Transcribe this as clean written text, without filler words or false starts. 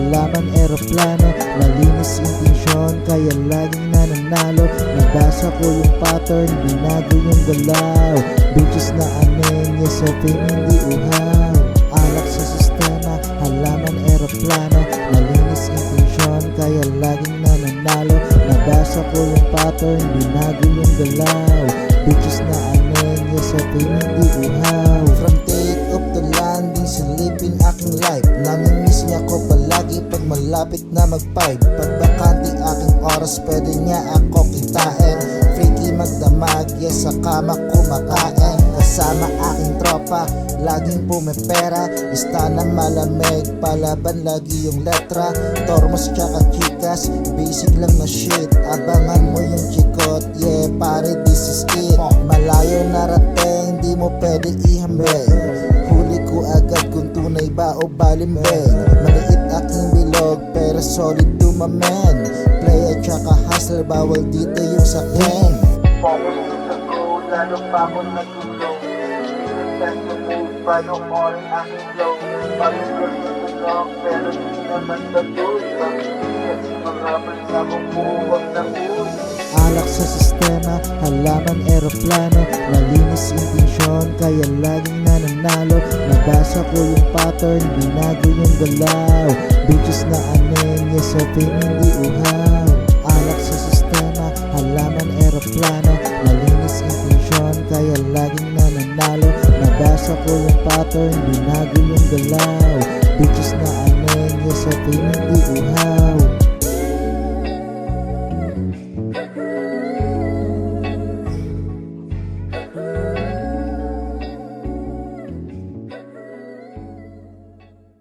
halaman, eroplano, malinis intensyon, kaya laging nananalo. Nabasa ko yung pattern, binago yung galaw. Bitches na anin, yes so fame hindi uhaw. Alak sa sistema, halaman, eroplano, malinis intensyon, kaya laging nananalo. Nabasa ko yung pattern, binago yung galaw. Bitches na anin, yes so fame hindi uhaw. From take off to landing, silipin aking life. Namimiss niya ko palagi pag malapit na mag-5. Pag bakante aking oras, pwede niya ako kitain. Freaky magdamag, yes sa kama kumakain. Kasama aking tropa, laging pumipera. Ista ng malamig, palaban lagi yung letra. Tormos tsaka chikas, basic lang na shit. Abangan mo yung chikot, yeah pare this is it. Malayo narating, di mo pwede ihambing. Huli ko agad kung tunay ba o balimbing. Maliit aking bilog, pero solid dumamen. Play at tsaka hustle, bawal dito yung sakin. Focus sa goal, lalo pa ako natulog. Pinagtest yung move, paano ko rin aking flow. Pag-iwas sa tunog, pero hindi naman batul. Bakit mga bansa mo buwag ng mood. Alak sa sistema, halaman, eroplano, malinis intensyon, kaya laging nananalo. Nabasa ko yung pattern, binago yung galaw. Bitches na anin, yes so fame hindi uhaw. Alak sa sistema, halaman, eroplano, malinis intensyon, kaya laging nananalo. Nabasa ko yung pattern, binago yung galaw. Bitches na